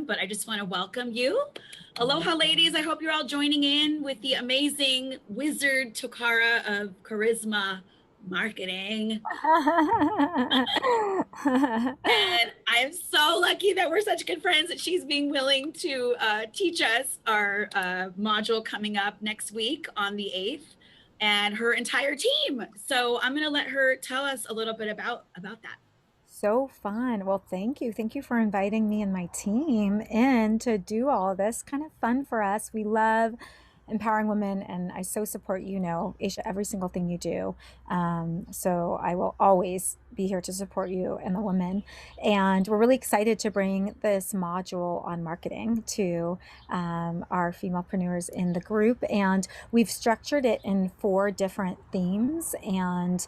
but I just want to welcome you. Aloha, ladies. I hope you're all joining in with the amazing wizard Toccara of Karizma Marketing. And I am so lucky that we're such good friends that she's being willing to teach us our module coming up next week on the 8th and her entire team. So I'm going to let her tell us a little bit about that. So fun. Well, thank you. Thank you for inviting me and my team in to do all of this. Kind of fun for us. We love empowering women, and I so support Aisha, every single thing you do. So I will always be here to support you and the women. And we're really excited to bring this module on marketing to our femalepreneurs in the group. And we've structured it in 4 different themes and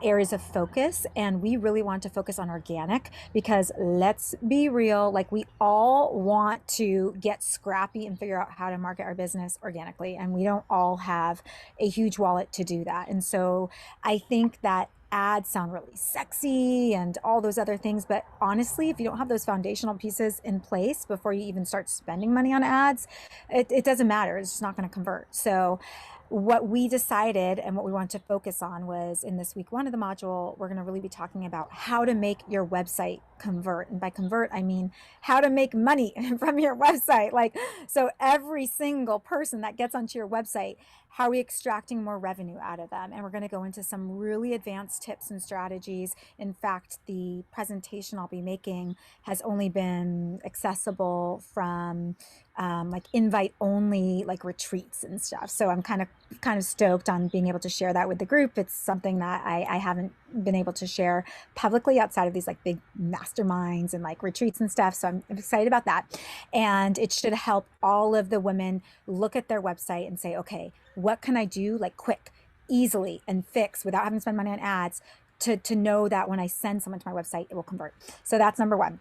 areas of focus, and we really want to focus on organic because let's be real, like we all want to get scrappy and figure out how to market our business organically, and we don't all have a huge wallet to do that. And so I think that ads sound really sexy and all those other things, but honestly, if you don't have those foundational pieces in place before you even start spending money on ads, it doesn't matter. It's just not going to convert. So what we decided and what we want to focus on was in this week 1 of the module, we're going to really be talking about how to make your website convert. And by convert, I mean how to make money from your website. Like, so every single person that gets onto your website, how are we extracting more revenue out of them? And we're going to go into some really advanced tips and strategies. In fact, the presentation I'll be making has only been accessible from like invite only, like retreats and stuff. So I'm kind of stoked on being able to share that with the group. It's something that I haven't been able to share publicly outside of these like big masterminds and like retreats and stuff. So I'm excited about that. And it should help all of the women look at their website and say, okay, what can I do like quick, easily, and fix without having to spend money on ads to know that when I send someone to my website, it will convert. So that's number 1.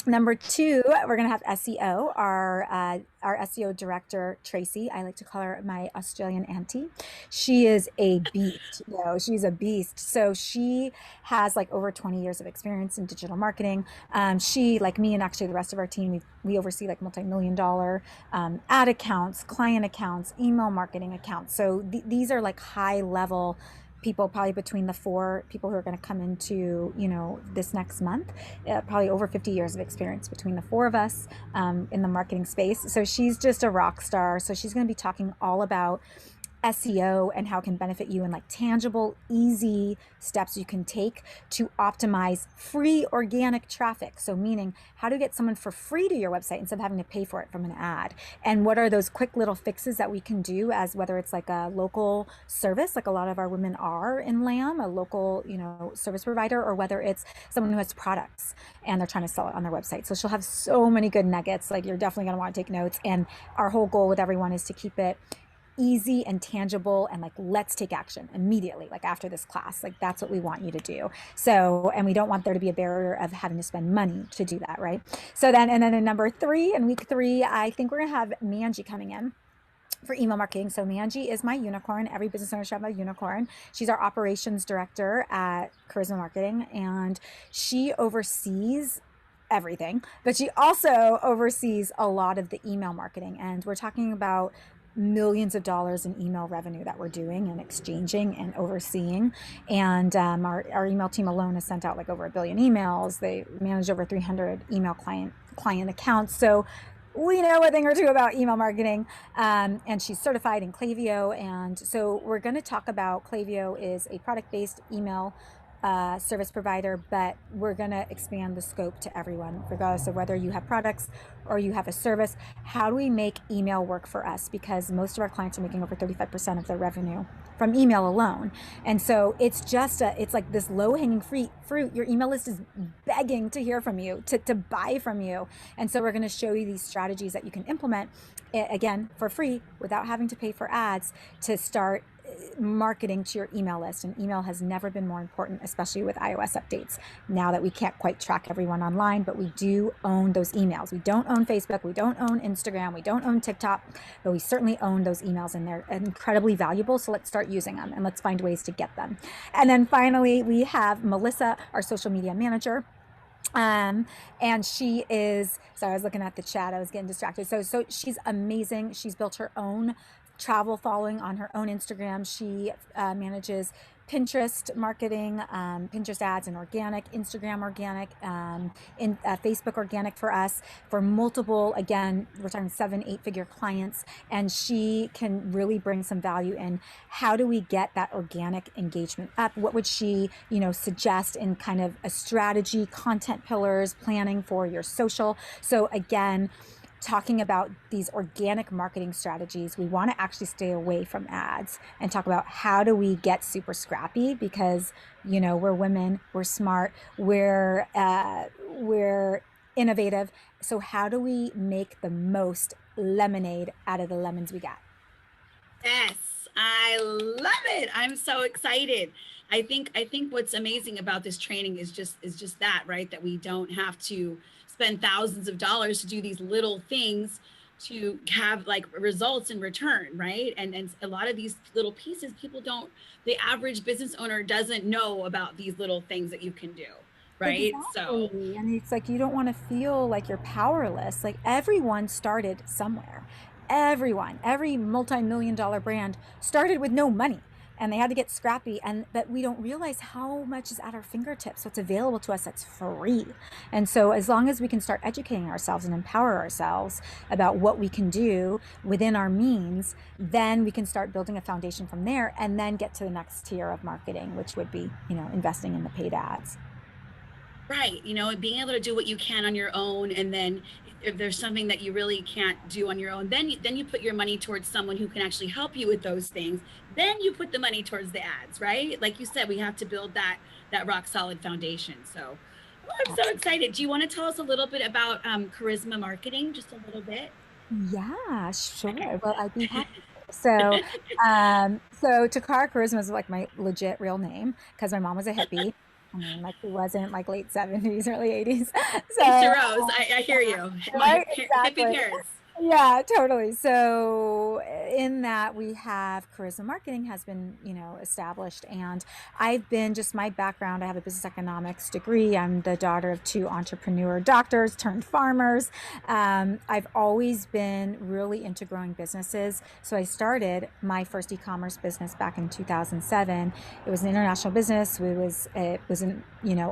Number 2, we're going to have SEO. Our SEO director, Tracy, I like to call her my Australian auntie. She is a beast. She's a beast. So she has like over 20 years of experience in digital marketing. She, like me and actually the rest of our team, we oversee like multi-million-dollar ad accounts, client accounts, email marketing accounts. So these are like high level people, probably between the 4 people who are going to come into, this next month, probably over 50 years of experience between the 4 of us in the marketing space. So she's just a rock star. So she's going to be talking all about SEO and how it can benefit you in like tangible, easy steps you can take to optimize free organic traffic. So meaning how to get someone for free to your website instead of having to pay for it from an ad. And what are those quick little fixes that we can do, as whether it's like a local service, like a lot of our women are in LAM, a local, service provider, or whether it's someone who has products and they're trying to sell it on their website. So she'll have so many good nuggets. Like, you're definitely going to want to take notes. And our whole goal with everyone is to keep it easy and tangible, and like, let's take action immediately, like after this class. Like, that's what we want you to do. So, and we don't want there to be a barrier of having to spend money to do that, right? So then, and then in number 3, in week 3, I think we're gonna have Manji coming in for email marketing. So Manji is my unicorn. Every business owner should have a unicorn. She's our operations director at Karizma Marketing, and she oversees everything, but she also oversees a lot of the email marketing. And we're talking about millions of dollars in email revenue that we're doing and exchanging and overseeing. And our email team alone has sent out like over 1 billion emails. They manage over 300 email client accounts. So we know a thing or two about email marketing. And she's certified in Klaviyo. And so we're going to talk about Klaviyo is a product-based email service provider, but we're going to expand the scope to everyone, regardless of whether you have products or you have a service. How do we make email work for us? Because most of our clients are making over 35% of their revenue from email alone. And so it's just it's like this low-hanging fruit. Your email list is begging to hear from you, to buy from you. And so we're going to show you these strategies that you can implement, again, for free, without having to pay for ads, to start marketing to your email list. And email has never been more important, especially with iOS updates, now that we can't quite track everyone online, but we do own those emails. We don't own Facebook, we don't own Instagram, we don't own TikTok, but we certainly own those emails, and they're incredibly valuable. So let's start using them and let's find ways to get them. And then finally, we have Melissa, our social media manager. Um, and she is, so I was looking at the chat, I was getting distracted. So she's amazing. She's built her own travel following on her own Instagram. She manages Pinterest marketing, Pinterest ads and organic, Instagram organic, in Facebook organic for us for multiple, again, we're talking 7, 8 figure clients. And she can really bring some value in how do we get that organic engagement up? What would she, suggest in kind of a strategy, content pillars, planning for your social? So again, talking about these organic marketing strategies, we want to actually stay away from ads and talk about how do we get super scrappy because, we're women, we're smart, we're innovative. So how do we make the most lemonade out of the lemons we got? Yes, I love it. I'm so excited. I think what's amazing about this training is just that, right? That we don't have to spend thousands of dollars to do these little things to have like results in return, right? And a lot of these little pieces people don't, the average business owner doesn't know about these little things that you can do, right? So Exactly. And it's like you don't want to feel like you're powerless. Like everyone started somewhere. Every multi-million dollar brand started with no money and they had to get scrappy, and but we don't realize how much is at our fingertips, what's available to us that's free. And so as long as we can start educating ourselves and empower ourselves about what we can do within our means, then we can start building a foundation from there and then get to the next tier of marketing, which would be, investing in the paid ads. right, being able to do what you can on your own, and then if there's something that you really can't do on your own, then you put your money towards someone who can actually help you with those things. Then you put the money towards the ads, right? Like you said, we have to build that rock solid foundation. So, well, I'm so excited. Do you want to tell us a little bit about Charisma Marketing, just a little bit? Yeah, Okay. sure. Well, I'd be happy to. So Toccara Karizma is like my legit real name because my mom was a hippie. I mean, like who wasn't like late 70s, early 80s. Thanks to So, Rose. I hear you. My right? hippie Exactly. parents. Yeah, totally. So in that we have Charisma Marketing has been, established, and I've been just my background. I have a business economics degree. I'm the daughter of two entrepreneur doctors turned farmers. I've always been really into growing businesses. So I started my first e-commerce business back in 2007. It was an international business. It was in,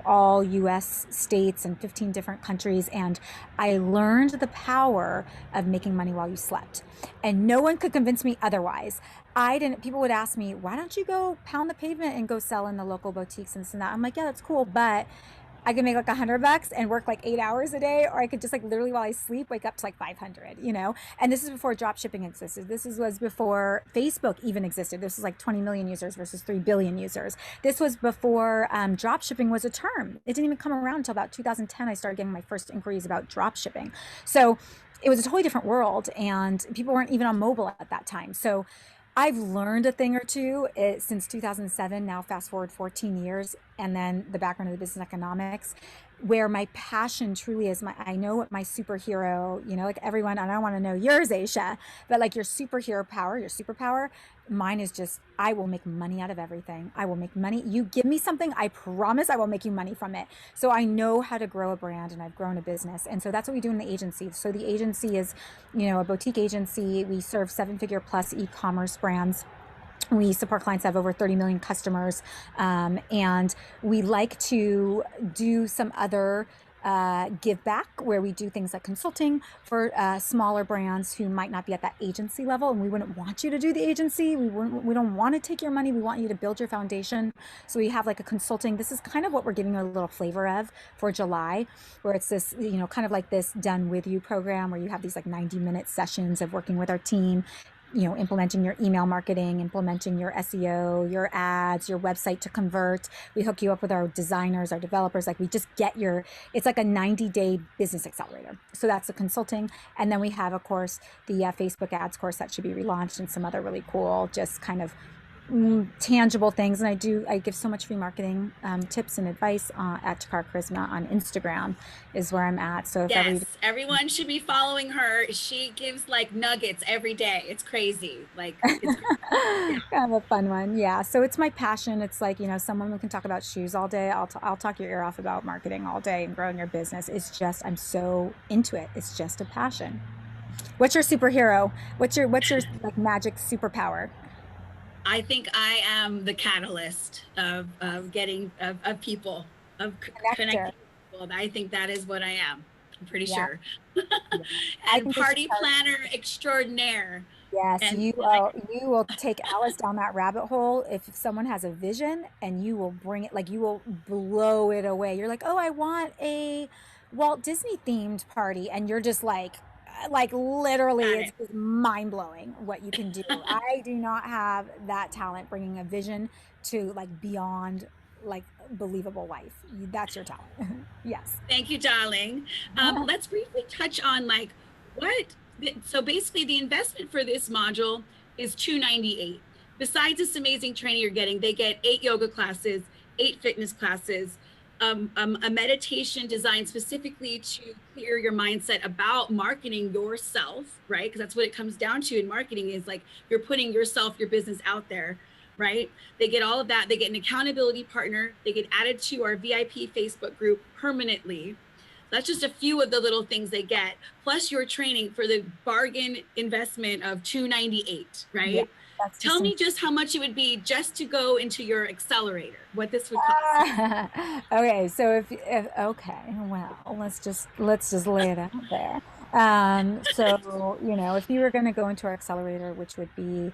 all US states and 15 different countries, and I learned the power of making money while you slept. And no one could convince me otherwise. I didn't, people would ask me, why don't you go pound the pavement and go sell in the local boutiques and this and that? I'm like, yeah, that's cool. But I could make like $100 and work like 8 hours a day, or I could just like literally while I sleep, wake up to like 500. And this is before drop shipping existed. Was before Facebook even existed. This was like 20 million users versus 3 billion users. This was before drop shipping was a term. It didn't even come around until about 2010. I started getting my first inquiries about drop shipping. So it was a totally different world, and people weren't even on mobile at that time. So I've learned a thing or two since 2007. Now, fast forward 14 years, and then the background of the business economics, where my passion truly is. I know what my superhero, like everyone, and I don't want to know yours, Aisha, but like your superhero power, your superpower, mine is just, I will make money out of everything. I will make money. You give me something, I promise I will make you money from it. So I know how to grow a brand, and I've grown a business. And so that's what we do in the agency. So the agency is, a boutique agency. We serve 7 figure plus e-commerce brands. We support clients that have over 30 million customers. And we like to do some other give back, where we do things like consulting for smaller brands who might not be at that agency level. And we wouldn't want you to do the agency. We don't want to take your money. We want you to build your foundation. So we have like a consulting. This is kind of what we're giving a little flavor of for July, where it's this, kind of like this done with you program where you have these like 90-minute sessions of working with our team, implementing your email marketing, implementing your SEO, your ads, your website to convert. We hook you up with our designers, our developers. Like we just get it's like a 90-day business accelerator. So that's the consulting. And then we have, of course, the Facebook ads course that should be relaunched, and some other really cool, just kind of tangible things. And I give so much free marketing tips and advice at Toccara Karizma on Instagram is where I'm at. So if every Yes, everyone should be following her. She gives like nuggets every day. It's crazy. Like it's yeah. kind of a fun one. Yeah. So it's my passion. It's like, someone who can talk about shoes all day. I'll talk your ear off about marketing all day and growing your business. It's just, I'm so into it. It's just a passion. What's your superhero? What's your like magic superpower? I think I am the catalyst of getting of people Connector. connecting with people. I think that is what I am. I'm pretty Yeah. sure. Yeah. I And think it's party planner extraordinaire. yes, And you will take Alice down that rabbit hole if someone has a vision and you will bring it like you will blow it away. You're like, "Oh, I want a Walt Disney themed party." And you're just like literally got it's it. just mind-blowing what you can do. I do not have that talent bringing a vision to like beyond like believable life. That's your talent. Yes. Thank you, darling. Let's briefly touch on like what. So basically, the investment for this module is $298. Besides this amazing training you're getting, they get 8 yoga classes, 8 fitness classes, a meditation designed specifically to clear your mindset about marketing yourself, right? Because that's what it comes down to in marketing is like you're putting yourself, your business out there, right? They get all of that. They get an accountability partner. They get added to our VIP Facebook group permanently. That's just a few of the little things they get, plus your training for the bargain investment of $298, Yeah, right? that's Tell just me just how much it would be just to go into your accelerator, what this would cost. Okay, so if okay, well, let's just lay it out there. So if you were going to go into our accelerator, which would be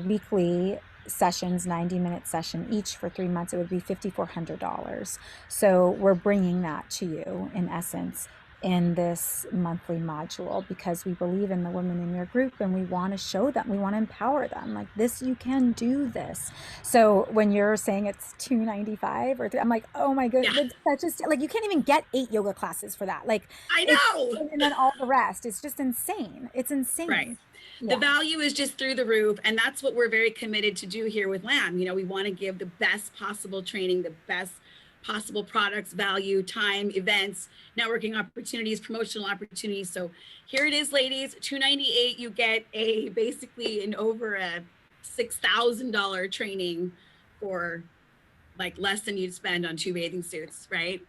weekly sessions, 90-minute session each for 3 months, it would be $5,400. So we're bringing that to you in essence in this monthly module because we believe in the women in your group and we want to show them, we want to empower them like this, you can do this. So when you're saying it's 295 or I'm like, oh my Yeah, goodness, that's such a like you can't even get 8 yoga classes for that. Like I it's know. and then all the rest. It's just insane. It's Right. insane. The Yeah. value is just through the roof. And that's what we're very committed to do here with LAM. We want to give the best possible training, the best possible products, value, time, events, networking opportunities, promotional opportunities. So here it is, ladies, $298. You get a basically an over a $6,000 training for like less than you'd spend on 2 bathing suits, right?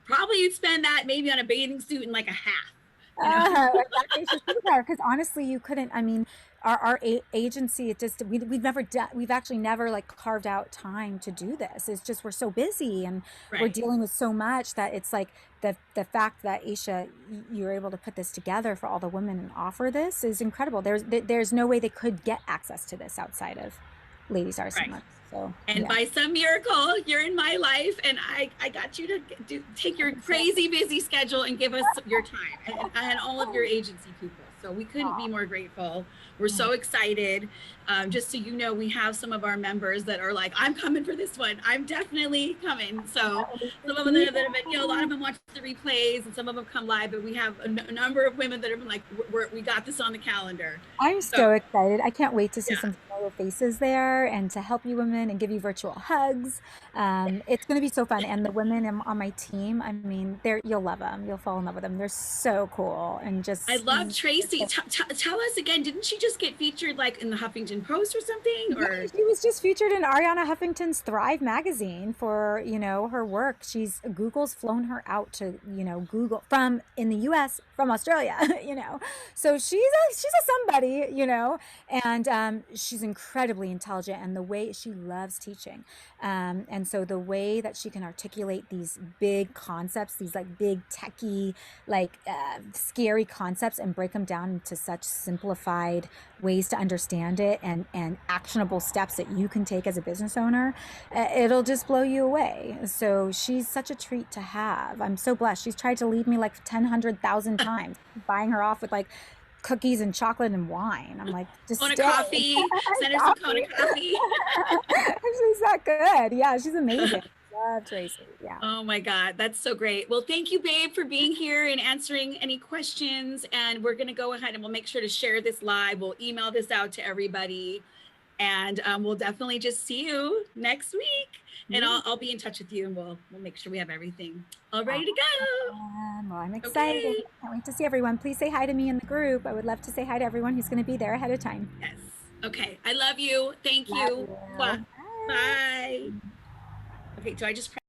Probably you'd spend that maybe on a bathing suit in like a half, you know? Exactly. It's your superpower because honestly, you couldn't. I mean, our agency, it just we've never done. We've actually never like carved out time to do this. It's just we're so busy and we're Right. dealing with so much that it's like the fact that Aisha, you're able to put this together for all the women and offer this is incredible. There's no way they could get access to this outside of Ladies Right. Arsenal. So And yeah. by some miracle, you're in my life, and I got you to take your crazy busy schedule and give us your time and all of your agency people. So we couldn't be more grateful. We're so excited. Just so you know, we have some of our members that are like, I'm coming for this one. I'm definitely coming. So some of them that have been, a lot of them watch the replays and some of them come live, but we have a number of women that have been like, we got this on the calendar. I'm So so excited. I can't wait to see yeah. some familiar faces there and to help you women and give you virtual hugs. It's going to be so fun. And the women on my team, I mean, you'll love them. You'll fall in love with them. They're so cool and I just love Tracy. Tell us again, didn't she just get featured like in the Huffington Post or something? yeah, Or she was just featured in Ariana Huffington's Thrive magazine for, her work. Google's flown her out to, Google from in the US from Australia, So she's a somebody, and she's incredibly intelligent and the way she loves teaching. And so the way that she can articulate these big concepts, these like big techie, like scary concepts and break them down into such simplified ways to understand it and actionable steps that you can take as a business owner, it'll just blow you away. So she's such a treat to have. I'm so blessed. She's tried to leave me like 10,100,000 times, buying her off with like cookies and chocolate and wine. I'm like, just Kona stay. Coffee, send her some Kona Coffee. Coffee. She's that good. Yeah, she's amazing. Love Tracy. Yeah. Oh my God, that's so great. Well, thank you, babe, for being here and answering any questions. And we're going to go ahead and we'll make sure to share this live. We'll email this out to everybody. And we'll definitely just see you next week. And Yeah. I'll be in touch with you, and we'll make sure we have everything all ready to Well, I'm go. excited. Okay. Can't wait to see everyone. Please say hi to me in the group. I would love to say hi to everyone who's going to be there ahead of time. Yes. Okay. I love you. Thank Love you. Mwah. you. Bye. Bye. Okay. Do I just press